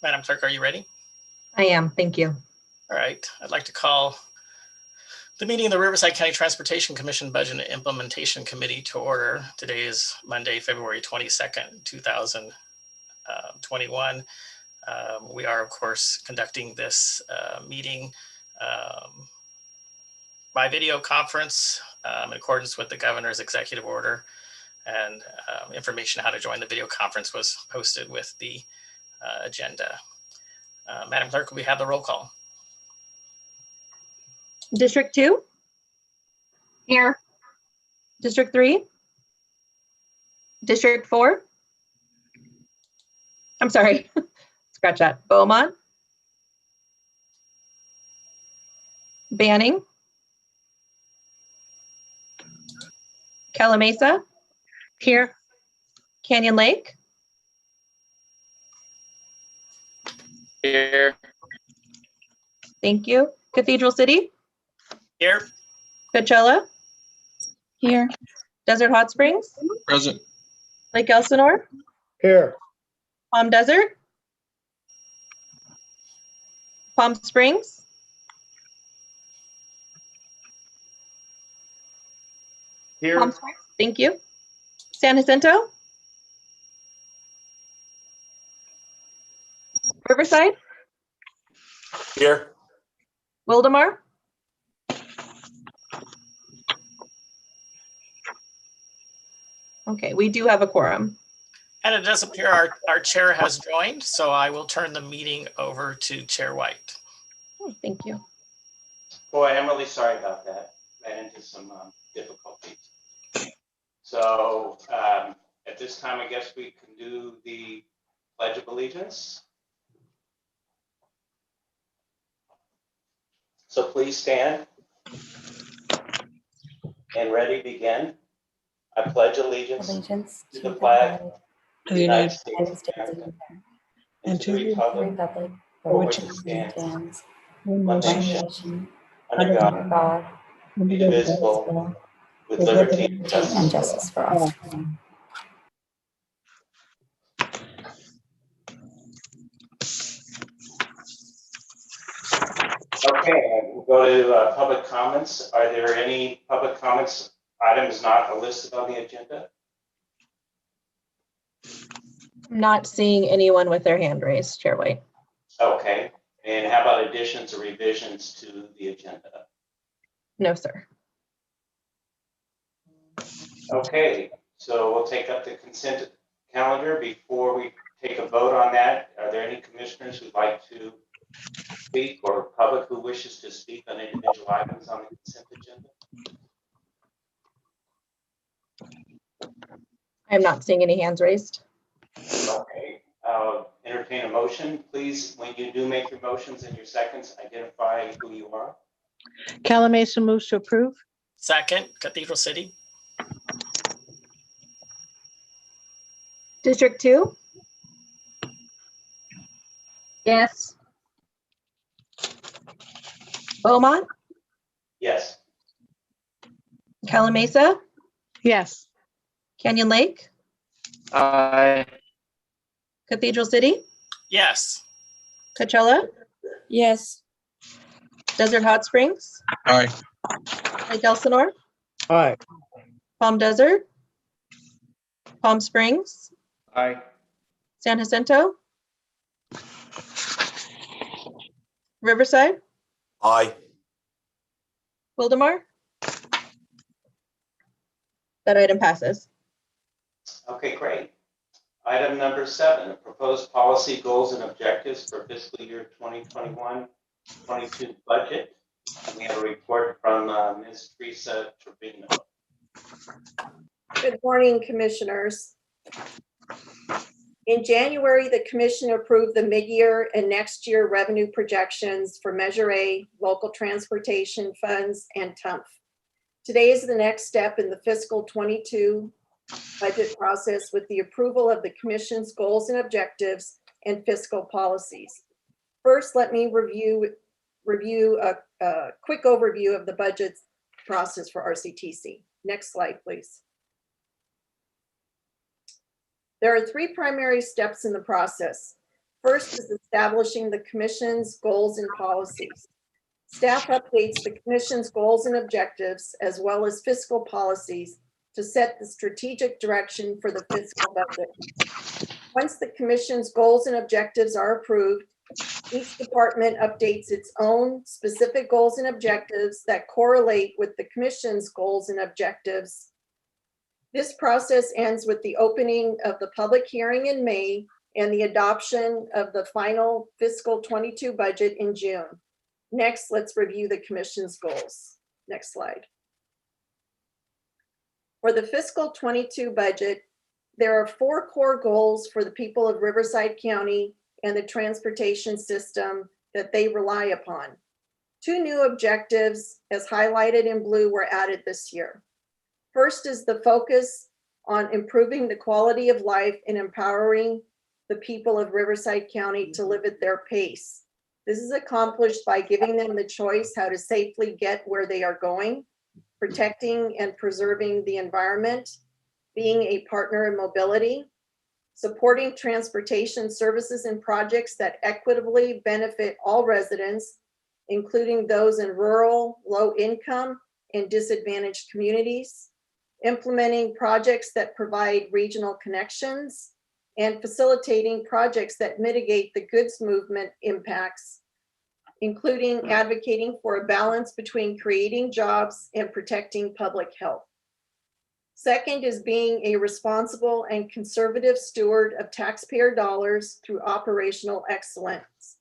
Madam Clerk, are you ready? I am, thank you. All right, I'd like to call the meeting of the Riverside County Transportation Commission Budget and Implementation Committee to order. Today is Monday, February 22nd, 2021. We are, of course, conducting this meeting by video conference in accordance with the governor's executive order, and information on how to join the video conference was posted with the agenda. Madam Clerk, we have the roll call. District 2? Here. District 3? District 4? I'm sorry, scratch that. Beaumont? Banning? Calamasa? Here. Canyon Lake? Here. Thank you. Cathedral City? Here. Coachella? Here. Desert Hot Springs? Present. Lake Elsinore? Here. Palm Desert? Palm Springs? Here. Palm Springs, thank you. San Jacinto? Riverside? Here. Wildemar? Okay, we do have a quorum. And it does appear our chair has joined, so I will turn the meeting over to Chair White. Oh, thank you. Boy, I'm really sorry about that. Ran into some difficulties. So at this time, I guess we can do the Pledge of Allegiance. So please stand and ready, begin. I pledge allegiance to the flag of the United States of America and to the republic for which it stands, one nation, under God, indivisible, with liberty and justice for all. Okay, we'll go to public comments. Are there any public comments, items not listed on the agenda? I'm not seeing anyone with their hand raised, Chair White. Okay, and how about additions or revisions to the agenda? No, sir. Okay, so we'll take up the consent calendar. Before we take a vote on that, are there any commissioners who'd like to speak or public who wishes to speak on individual items on the consent agenda? I'm not seeing any hands raised. Okay, I'll entertain a motion. Please, when you do make your motions and your seconds, identify who you are. Calamasa moves to approve. Second, Cathedral City. District 2? Yes. Beaumont? Yes. Calamasa? Yes. Canyon Lake? Aye. Cathedral City? Yes. Coachella? Yes. Desert Hot Springs? Aye. Lake Elsinore? Aye. Palm Desert? Palm Springs? Aye. San Jacinto? Riverside? Aye. Wildemar? That item passes. Okay, great. Item number 7, proposed policy goals and objectives for fiscal year 2021-22 budget. We have a report from Ms. Teresa Trevino. Good morning, commissioners. In January, the commission approved the mid-year and next year revenue projections for Measure A, local transportation funds, and TUMF. Today is the next step in the fiscal 22 budget process with the approval of the commission's goals and objectives and fiscal policies. First, let me review a quick overview of the budget process for RCTC. Next slide, please. There are 3 primary steps in the process. First is establishing the commission's goals and policies. Staff updates the commission's goals and objectives as well as fiscal policies to set the strategic direction for the fiscal budget. Once the commission's goals and objectives are approved, each department updates its own specific goals and objectives that correlate with the commission's goals and objectives. This process ends with the opening of the public hearing in May and the adoption of the final fiscal 22 budget in June. Next, let's review the commission's goals. Next slide. For the fiscal 22 budget, there are 4 core goals for the people of Riverside County and the transportation system that they rely upon. 2 new objectives, as highlighted in blue, were added this year. First is the focus on improving the quality of life and empowering the people of Riverside County to live at their pace. This is accomplished by giving them the choice how to safely get where they are going, protecting and preserving the environment, being a partner in mobility, supporting transportation services and projects that equitably benefit all residents, including those in rural, low income, and disadvantaged communities, implementing projects that provide regional connections, and facilitating projects that mitigate the goods movement impacts, including advocating for a balance between creating jobs and protecting public health. Second is being a responsible and conservative steward of taxpayer dollars through operational excellence.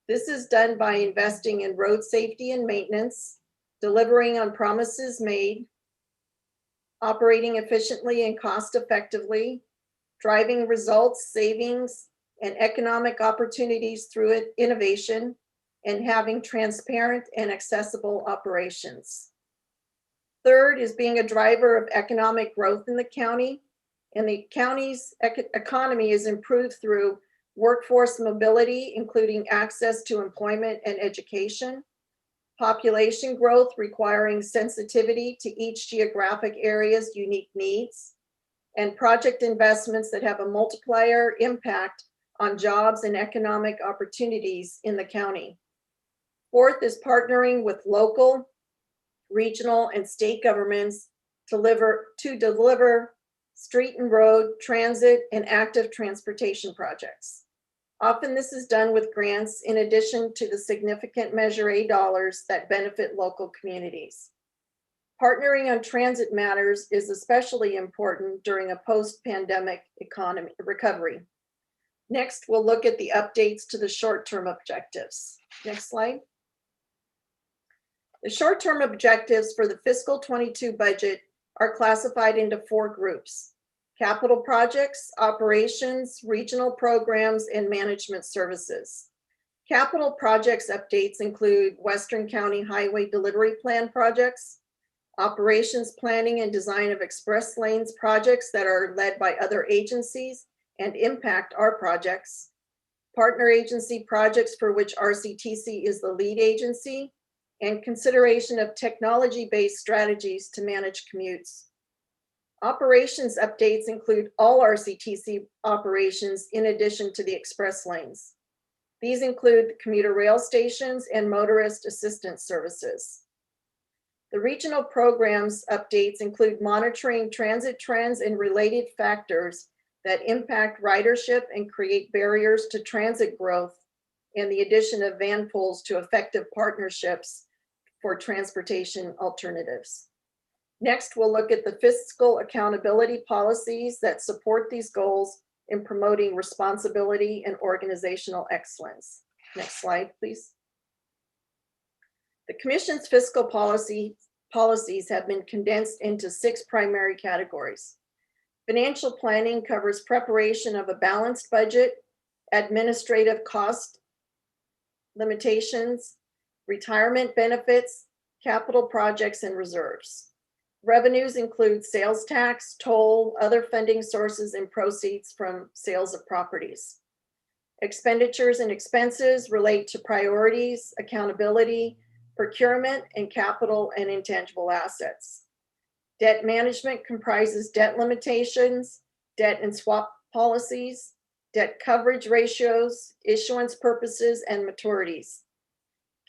This is done by investing in road safety and maintenance, delivering on promises made, operating efficiently and cost effectively, driving results, savings, and economic opportunities through innovation, and having transparent and accessible operations. Third is being a driver of economic growth in the county, and the county's economy is improved through workforce mobility, including access to employment and education, population growth requiring sensitivity to each geographic area's unique needs, and project investments that have a multiplier impact on jobs and economic opportunities in the county. Fourth is partnering with local, regional, and state governments to deliver street and road, transit, and active transportation projects. Often this is done with grants in addition to the significant Measure A dollars that benefit local communities. Partnering on transit matters is especially important during a post-pandemic economy recovery. Next, we'll look at the updates to the short-term objectives. Next slide. The short-term objectives for the fiscal 22 budget are classified into 4 groups: capital projects, operations, regional programs, and management services. Capital projects updates include Western County Highway Delivery Plan projects, operations planning and design of express lanes projects that are led by other agencies and impact our projects, partner agency projects for which RCTC is the lead agency, and consideration of technology-based strategies to manage commutes. Operations updates include all RCTC operations in addition to the express lanes. These include commuter rail stations and motorist assistance services. The regional programs updates include monitoring transit trends and related factors that impact ridership and create barriers to transit growth, and the addition of van pools to effective partnerships for transportation alternatives. Next, we'll look at the fiscal accountability policies that support these goals in promoting responsibility and organizational excellence. Next slide, please. The Commission's fiscal policies have been condensed into 6 primary categories. Financial planning covers preparation of a balanced budget, administrative cost limitations, retirement benefits, capital projects, and reserves. Revenues include sales tax, toll, other funding sources, and proceeds from sales of properties. Expenditures and expenses relate to priorities, accountability, procurement, and capital and intangible assets. Debt management comprises debt limitations, debt and swap policies, debt coverage ratios, issuance purposes, and maturities.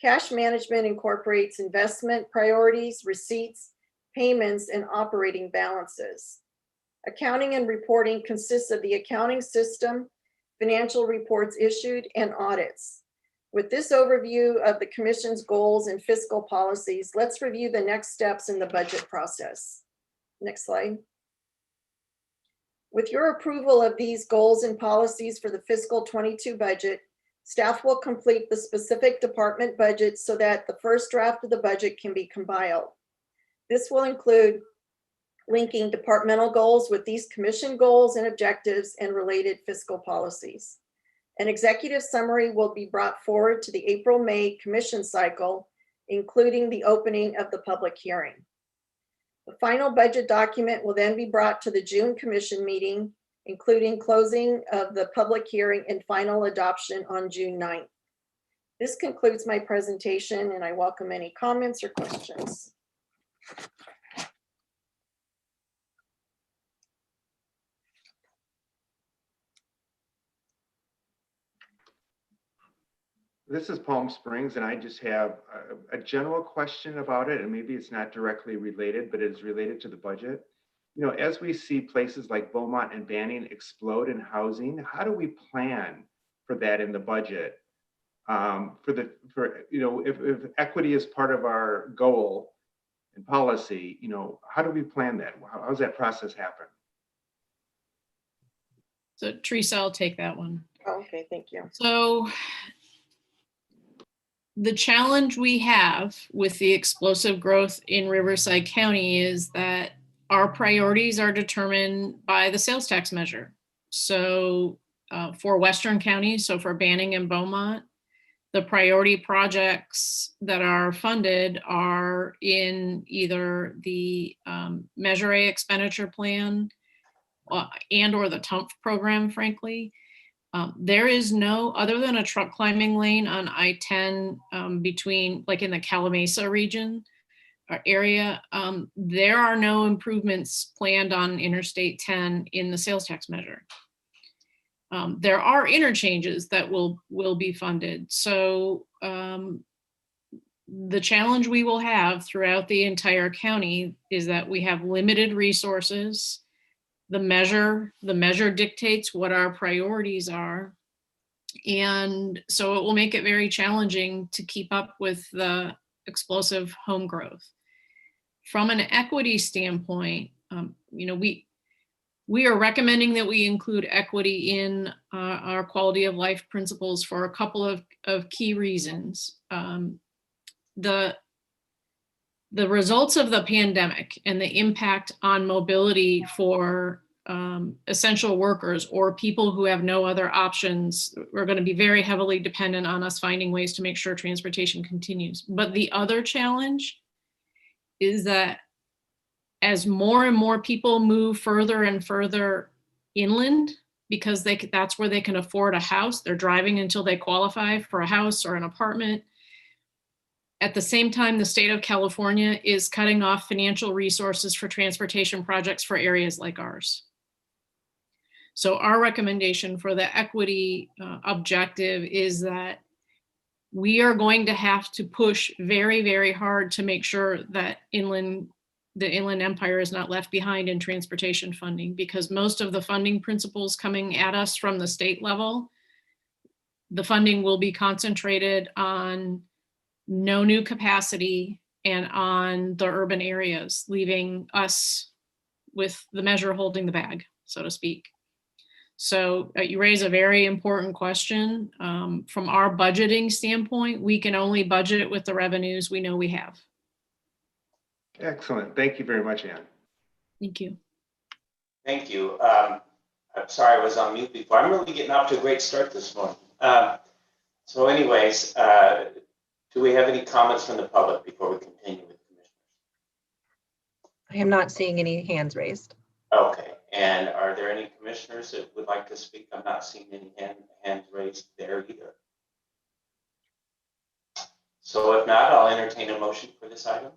Cash management incorporates investment priorities, receipts, payments, and operating balances. Accounting and reporting consists of the accounting system, financial reports issued, and audits. With this overview of the Commission's goals and fiscal policies, let's review the next steps in the budget process. Next slide. With your approval of these goals and policies for the fiscal 22 budget, staff will complete the specific department budgets so that the first draft of the budget can be compiled. This will include linking departmental goals with these Commission goals and objectives and related fiscal policies. An executive summary will be brought forward to the April-May Commission cycle, including the opening of the public hearing. The final budget document will then be brought to the June Commission meeting, including closing of the public hearing and final adoption on June 9th. This concludes my presentation, and I welcome any comments or questions. This is Palm Springs, and I just have a general question about it, and maybe it's not directly related, but it's related to the budget. You know, as we see places like Beaumont and Banning explode in housing, how do we plan for that in the budget? If equity is part of our goal and policy, you know, how do we plan that? How does that process happen? So Teresa, I'll take that one. Okay, thank you. So the challenge we have with the explosive growth in Riverside County is that our priorities are determined by the sales tax measure. So for Western counties, so for Banning and Beaumont, the priority projects that are funded are in either the Measure A expenditure plan and or the TUMF program, frankly. There is no, other than a truck climbing lane on I-10 between, like in the Calamasa region area, there are no improvements planned on Interstate 10 in the sales tax measure. There are interchanges that will be funded. So the challenge we will have throughout the entire county is that we have limited resources. The measure dictates what our priorities are. And so it will make it very challenging to keep up with the explosive home growth. From an equity standpoint, you know, we are recommending that we include equity in our quality of life principles for a couple of key reasons. The results of the pandemic and the impact on mobility for essential workers or people who have no other options are going to be very heavily dependent on us finding ways to make sure transportation continues. But the other challenge is that as more and more people move further and further inland, because that's where they can afford a house, they're driving until they qualify for a house or an apartment. At the same time, the state of California is cutting off financial resources for transportation projects for areas like ours. So our recommendation for the equity objective is that we are going to have to push very, very hard to make sure that the Inland Empire is not left behind in transportation funding, because most of the funding principles coming at us from the state level, the funding will be concentrated on no new capacity and on the urban areas, leaving us with the measure holding the bag, so to speak. So you raise a very important question. From our budgeting standpoint, we can only budget with the revenues we know we have. Excellent. Thank you very much, Ann. Thank you. Thank you. I'm sorry I was on mute before. I'm really getting off to a great start this morning. So anyways, do we have any comments from the public before we continue with the commissioners? I am not seeing any hands raised. Okay, and are there any commissioners that would like to speak? I'm not seeing any hands raised there either. So if not, I'll entertain a motion for this item.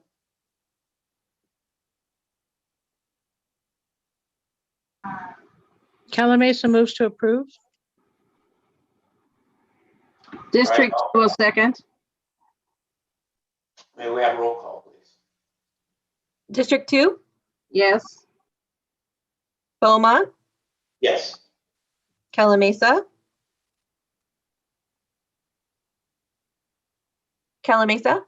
Calamasa moves to approve. District All right. 2 will second. May we have roll call, please? District 2, Yes. Beaumont, Yes. Calamasa. Calamasa,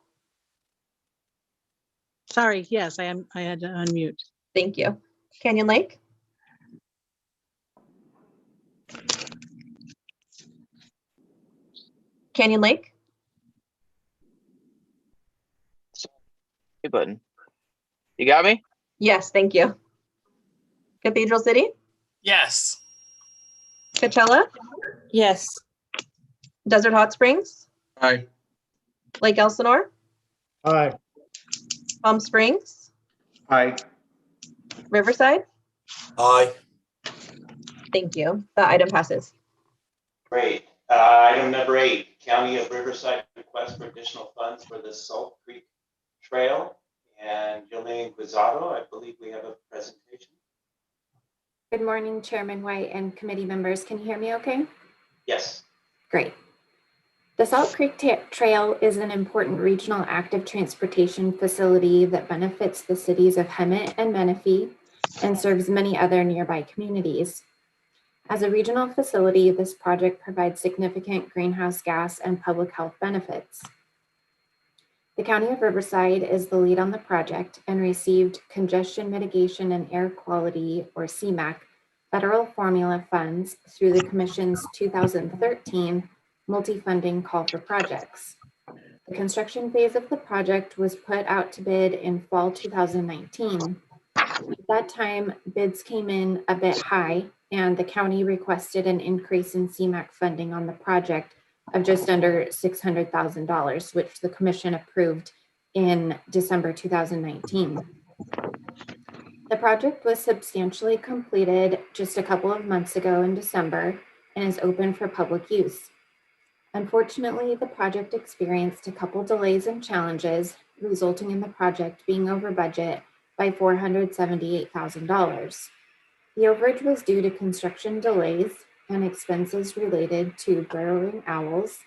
Sorry, yes, I had to unmute. thank you. Canyon Lake, Canyon Lake, Hey, button. You got me? yes, thank you. Cathedral City, Yes. Coachella, Yes. Desert Hot Springs, Aye. Lake Elsinore, Aye. Palm Springs, Aye. Riverside. Aye. Thank you. The item passes. Great. Item number 8, County of Riverside request for additional funds for the Salt Creek Trail. And Jolene Guizzato, I believe we have a presentation. Good morning, Chairman White and committee members. Can you hear me okay? Yes. Great. The Salt Creek Trail is an important regional active transportation facility that benefits the cities of Hemet and Menifee and serves many other nearby communities. As a regional facility, this project provides significant greenhouse gas and public health benefits. The County of Riverside is the lead on the project and received Congestion Mitigation and Air Quality, or CMAQ, federal formula funds through the Commission's 2013 multi-funding call for projects. The construction phase of the project was put out to bid in fall 2019. At that time, bids came in a bit high, and the county requested an increase in CMAQ funding on the project of just under $600,000, which the Commission approved in December 2019. The project was substantially completed just a couple of months ago in December and is open for public use. Unfortunately, the project experienced a couple delays and challenges, resulting in the project being over budget by $478,000. The overage was due to construction delays and expenses related to burrowing owls,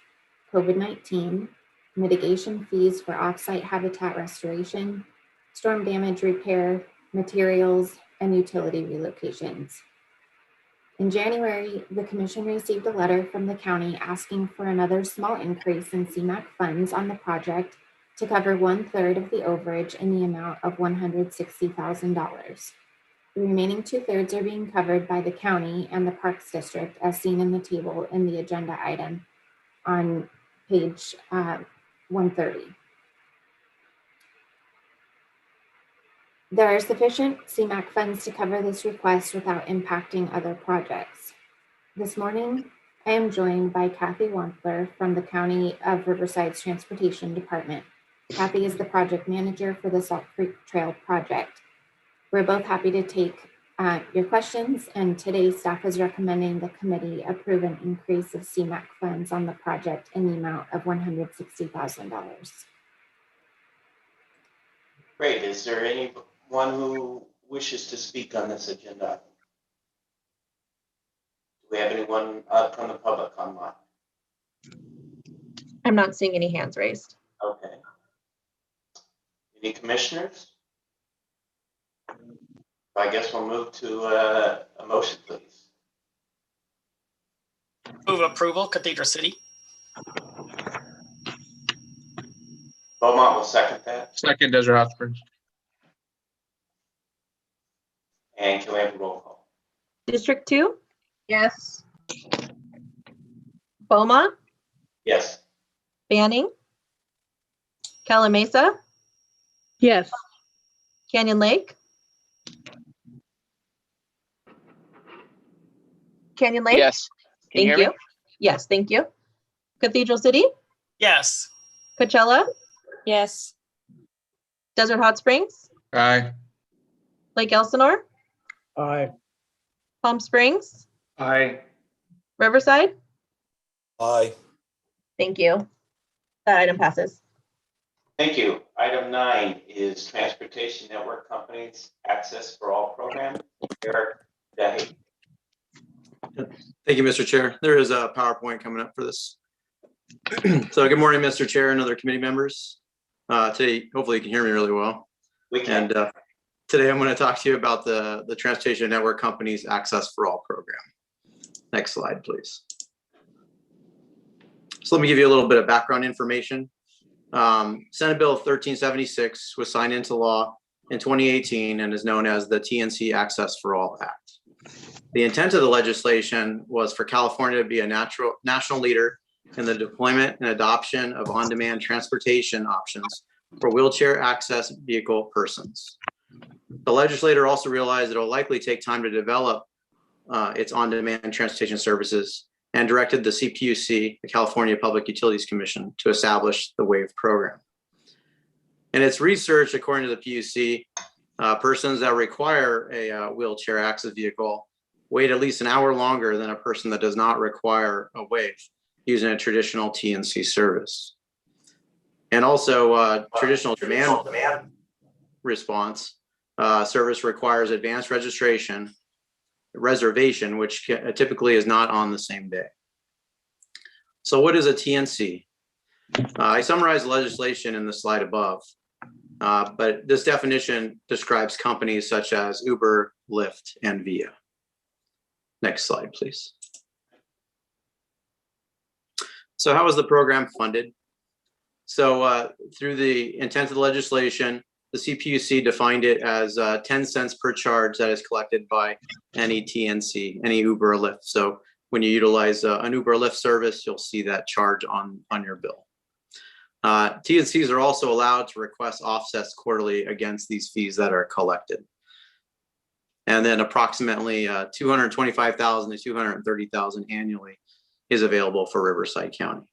COVID-19, mitigation fees for offsite habitat restoration, storm damage repair, materials, and utility relocations. In January, the Commission received a letter from the county asking for another small increase in CMAQ funds on the project to cover 1/3 of the overage in the amount of $160,000. The remaining 2/3 are being covered by the county and the Parks District, as seen in the table in the agenda item on page 130. There are sufficient CMAQ funds to cover this request without impacting other projects. This morning, I am joined by Kathy Wampler from the County of Riverside's Transportation Department. Kathy is the project manager for the Salt Creek Trail project. We're both happy to take your questions, and today staff is recommending the committee approve an increase of CMAQ funds on the project in the amount of $160,000. Great. Is there anyone who wishes to speak on this agenda? Do we have anyone from the public online? I'm not seeing any hands raised. Okay. Any commissioners? I guess we'll move to a motion, please. Move approval, Cathedral City. Beaumont will second that. Second, Desert Hot Springs. And can we have a roll call? District 2, Yes. Beaumont, Yes. Banning, Calamasa, Yes. Canyon Lake, Canyon Lake. Yes. Can you Thank hear you. Yes, thank you. Cathedral City, Yes. Coachella, Yes. Desert Hot Springs, Aye. Lake Elsinore, Aye. Palm Springs, Aye. Riverside. Aye. Thank you. That item passes. Thank you. Item 9 is Transportation Network Companies Access for All program. Eric Dahy. Thank you, Mr. Chair. There is a PowerPoint coming up for this So good morning, Mr. Chair and other committee members. Today, hopefully you can hear me really well. We can. And today I'm going to talk to you about the Transportation Network Company's Access for All program. Next slide, please. So let me give you a little bit of background information. Senate Bill 1376 was signed into law in 2018 and is known as the TNC Access for All Act. The intent of the legislation was for California to be a national leader in the deployment and adoption of on-demand transportation options for wheelchair access vehicle persons. The legislator also realized it will likely take time to develop its on-demand transportation services and directed the CPUC, the California Public Utilities Commission, to establish the WAVE program. In its research, according to the PUC, persons that require a wheelchair access vehicle wait at least an hour longer than a person that does not require a WAVE using a traditional TNC service. And also traditional demand response service requires advanced reservation, which typically is not on the same day. So what is a TNC? I summarized the legislation in the slide above, but this definition describes companies such as Uber, Lyft, and Via. Next slide, please. So how is the program funded? So through the intent of the legislation, the CPUC defined it as 10 cents per charge that is collected by any TNC, any Uber or Lyft. So when you utilize an Uber or Lyft service, you'll see that charge on your bill. TNCs are also allowed to request offsets quarterly against these fees that are collected. And then approximately $225,000 to $230,000 annually is available for Riverside County.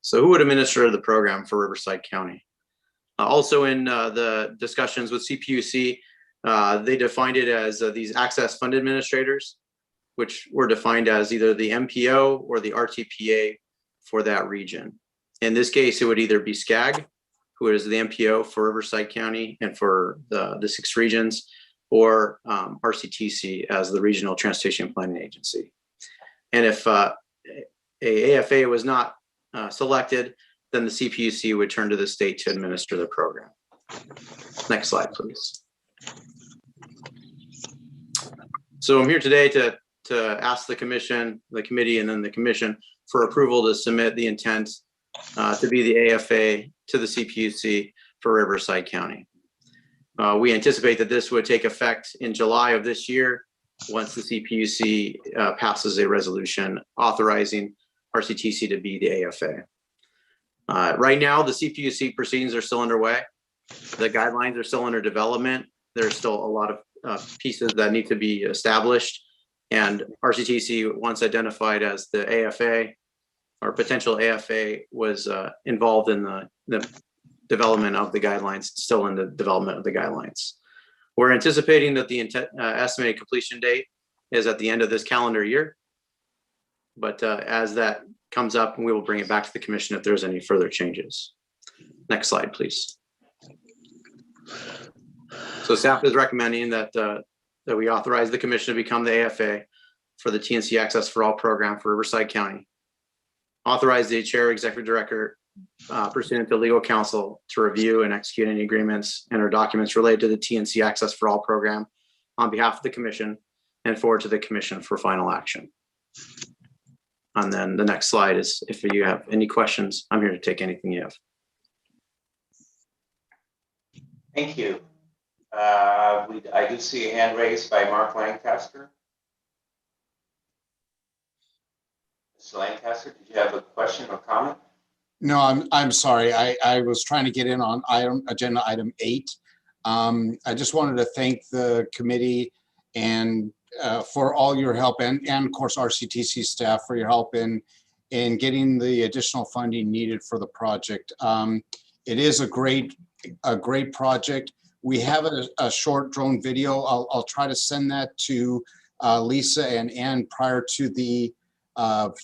So who would administer the program for Riverside County? Also in the discussions with CPUC, they defined it as these access fund administrators, which were defined as either the MPO or the RTPA for that region. In this case, it would either be SCAG, who is the MPO for Riverside County and for the 6 regions, or RCTC as the Regional Transportation Planning Agency. And if a AFA was not selected, then the CPUC would turn to the state to administer the program. Next slide, please. So I'm here today to ask the commission, the committee, and then the commission for approval to submit the intent to be the AFA to the CPUC for Riverside County. We anticipate that this would take effect in July of this year once the CPUC passes a resolution authorizing RCTC to be the AFA. Right now, the CPUC proceedings are still underway. The guidelines are still under development. There's still a lot of pieces that need to be established. And RCTC, once identified as the AFA or potential AFA, was involved in the development of the guidelines, still in the development of the guidelines. We're anticipating that the estimated completion date is at the end of this calendar year. But as that comes up, we will bring it back to the commission if there's any further changes. Next slide, please. So staff is recommending that we authorize the commission to become the AFA for the TNC Access for All program for Riverside County. Authorize the chair executive director pursuant to legal counsel to review and execute any agreements and or documents related to the TNC Access for All program on behalf of the commission and forward to the commission for final action. And then the next slide is if you have any questions, I'm here to take anything you have. Thank you. I do see a hand raised by Mark Lancaster. Mr. Lancaster, did you have a question or comment? No, I'm sorry. I was trying to get in on agenda item 8. I just wanted to thank the committee and for all your help and of course RCTC staff for your help in getting the additional funding needed for the project. It is a great project. We have a short drone video. I'll try to send that to Lisa and Ann prior to the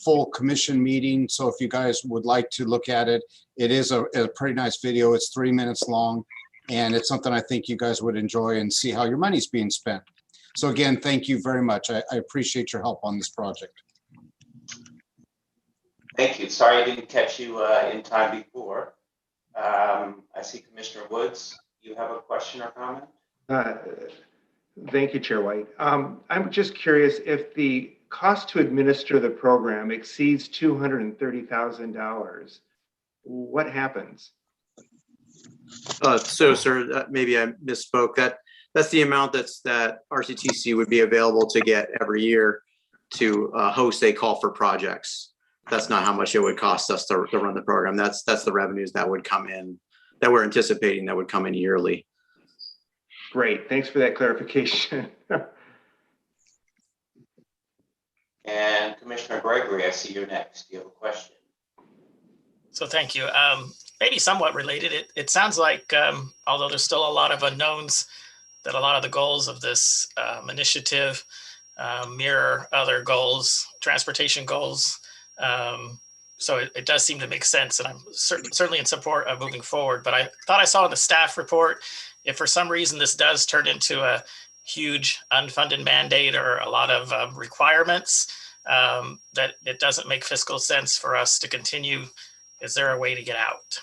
full commission meeting. So if you guys would like to look at it, it is a pretty nice video. It's 3 minutes long, and it's something I think you guys would enjoy and see how your money's being spent. So again, thank you very much. I appreciate your help on this project. Thank you. Sorry I didn't catch you in time before. I see Commissioner Woods. You have a question or comment? Thank you, Chair White. I'm just curious if the cost to administer the program exceeds $230,000, what happens? So, sir, maybe I misspoke. That's the amount that RCTC would be available to get every year to host a call for projects. That's not how much it would cost us to run the program. That's the revenues that would come in, that we're anticipating that would come in yearly. Great, thanks for that clarification. And Commissioner Gregory, I see you're next. Do you have a question? So thank you. Maybe somewhat related. It sounds like, although there's still a lot of unknowns, that a lot of the goals of this initiative mirror other goals, transportation goals. So it does seem to make sense, and I'm certainly in support of moving forward. But I thought I saw in the staff report, if for some reason this does turn into a huge unfunded mandate or a lot of requirements, that it doesn't make fiscal sense for us to continue. Is there a way to get out?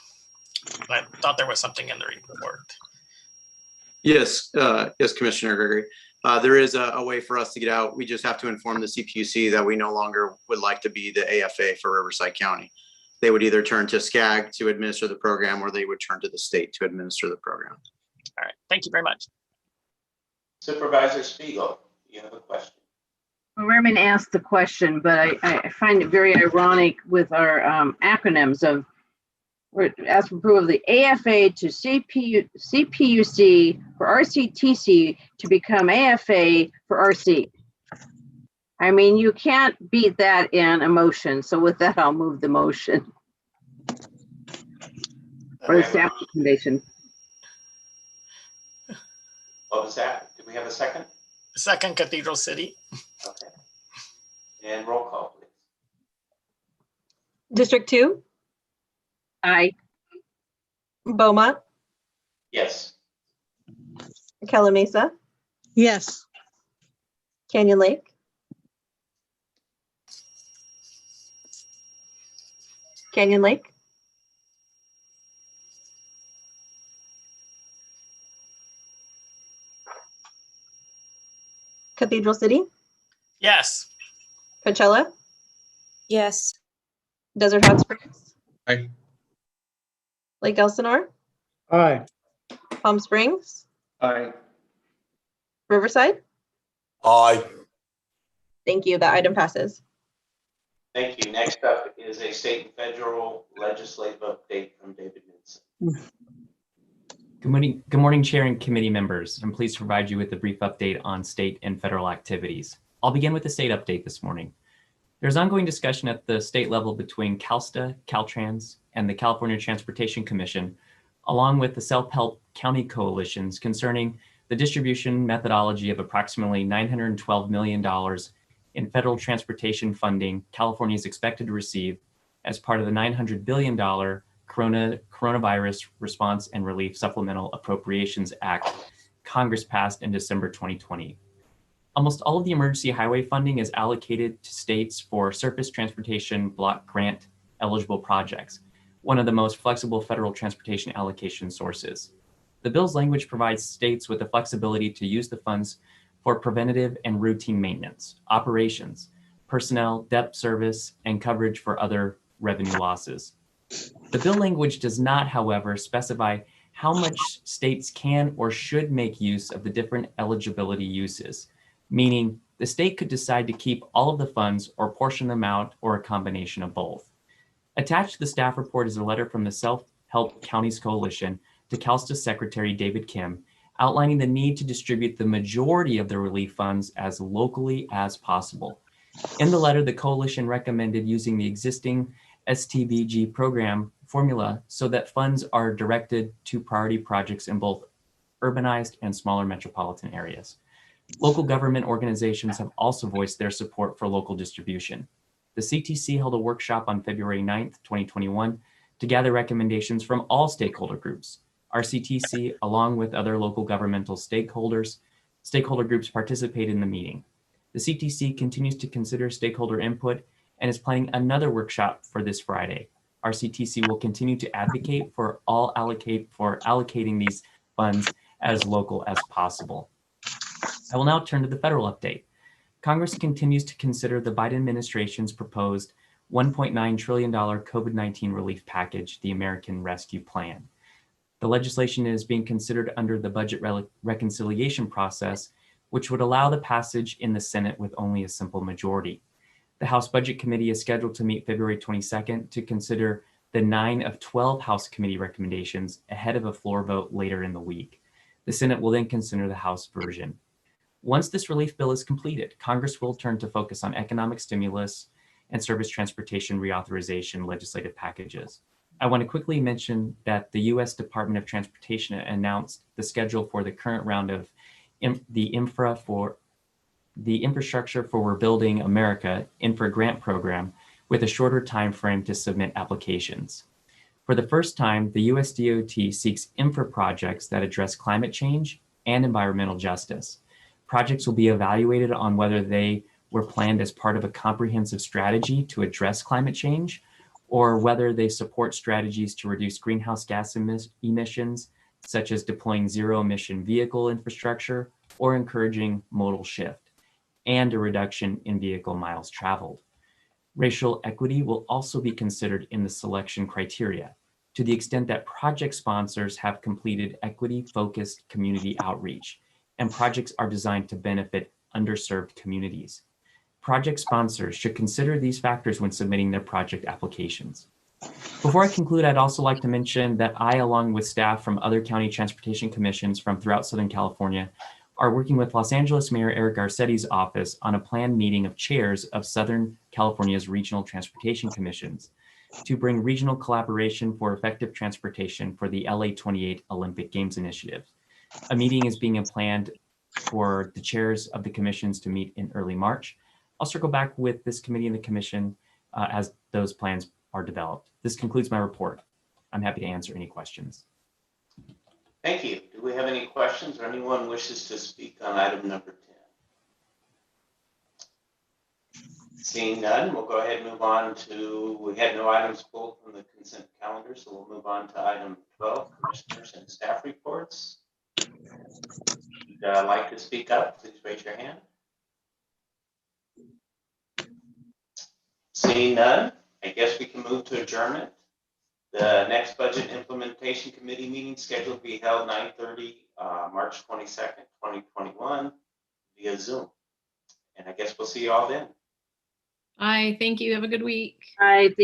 I thought there was something in the report. Yes, yes, Commissioner Gregory. There is a way for us to get out. We just have to inform the CPUC that we no longer would like to be the AFA for Riverside County. They would either turn to SCAG to administer the program, or they would turn to the state to administer the program. All right, thank you very much. Supervisor Spiegel, you have a question. Merman asked the question, but I find it very ironic with our acronyms of, we're asking for approval of the AFA to CPUC for RCTC to become AFA for RC. I mean, you can't beat that in a motion. So with that, I'll move the motion. Or the staff recommendation. What was that? Did we have a second? Second, Cathedral City. Okay. And roll call, please. District 2? Aye. Beaumont? Yes. Calumet? Yes. Canyon Lake? Canyon Lake? Cathedral City? Yes. Coachella? Yes. Desert Hot Springs? Aye. Lake Elsinore? Aye. Palm Springs? Aye. Riverside? Aye. Thank you. That item passes. Thank you. Next up is a state and federal legislative update from David Minson. Good morning, Chair and committee members. I'm pleased to provide you with a brief update on state and federal activities. I'll begin with the state update this morning. There's ongoing discussion at the state level between CalSTA, Caltrans, and the California Transportation Commission, along with the Self-Help County coalitions concerning the distribution methodology of approximately $912 million in federal transportation funding California is expected to receive as part of the $900 billion Coronavirus Response and Relief Supplemental Appropriations Act Congress passed in December 2020. Almost all of the emergency highway funding is allocated to states for surface transportation block grant eligible projects, one of the most flexible federal transportation allocation sources. The bill's language provides states with the flexibility to use the funds for preventative and routine maintenance, operations, personnel, debt service, and coverage for other revenue losses. The bill language does not, however, specify how much states can or should make use of the different eligibility uses, meaning the state could decide to keep all of the funds or portion them out or a combination of both. Attached to the staff report is a letter from the Self-Help Counties Coalition to CalSTA Secretary David Kim, outlining the need to distribute the majority of the relief funds as locally as possible. In the letter, the coalition recommended using the existing STBG program formula so that funds are directed to priority projects in both urbanized and smaller metropolitan areas. Local government organizations have also voiced their support for local distribution. The CTC held a workshop on February 9th, 2021 to gather recommendations from all stakeholder groups. RCTC, along with other local governmental stakeholder groups, participated in the meeting. The CTC continues to consider stakeholder input and is planning another workshop for this Friday. RCTC will continue to advocate for allocating these funds as local as possible. I will now turn to the federal update. Congress continues to consider the Biden administration's proposed $1.9 trillion COVID-19 relief package, the American Rescue Plan. The legislation is being considered under the budget reconciliation process, which would allow the passage in the Senate with only a simple majority. The House Budget Committee is scheduled to meet February 22nd to consider the 9 of 12 House committee recommendations ahead of a floor vote later in the week. The Senate will then consider the House version. Once this relief bill is completed, Congress will turn to focus on economic stimulus and surface transportation reauthorization legislative packages. I want to quickly mention that the U.S. Department of Transportation announced the schedule for the current round of the Infrastructure for Rebuilding America infra grant program with a shorter time frame to submit applications. For the first time, the US DOT seeks infra projects that address climate change and environmental justice. Projects will be evaluated on whether they were planned as part of a comprehensive strategy to address climate change, or whether they support strategies to reduce greenhouse gas emissions, such as deploying zero-emission vehicle infrastructure or encouraging modal shift, and a reduction in vehicle miles traveled. Racial equity will also be considered in the selection criteria, to the extent that project sponsors have completed equity-focused community outreach, and projects are designed to benefit underserved communities. Project sponsors should consider these factors when submitting their project applications. Before I conclude, I'd also like to mention that I, along with staff from other county transportation commissions from throughout Southern California, are working with Los Angeles Mayor Eric Garcetti's office on a planned meeting of chairs of Southern California's regional transportation commissions to bring regional collaboration for effective transportation for the LA 28 Olympic Games initiative. A meeting is being planned for the chairs of the commissions to meet in early March. I'll circle back with this committee and the commission as those plans are developed. This concludes my report. I'm happy to answer any questions. Thank you. Do we have any questions or anyone wishes to speak on item number 10? Seeing none, we'll go ahead and move on to, we had no items pulled from the consent calendar, so we'll move on to item 12, commissioners and staff reports. If you'd like to speak up, please raise your hand. Seeing none, I guess we can move to adjournment. The next budget implementation committee meeting scheduled to be held 9:30 March 22nd, 2021 via Zoom. And I guess we'll see you all then. Bye. Thank you. Have a good week. I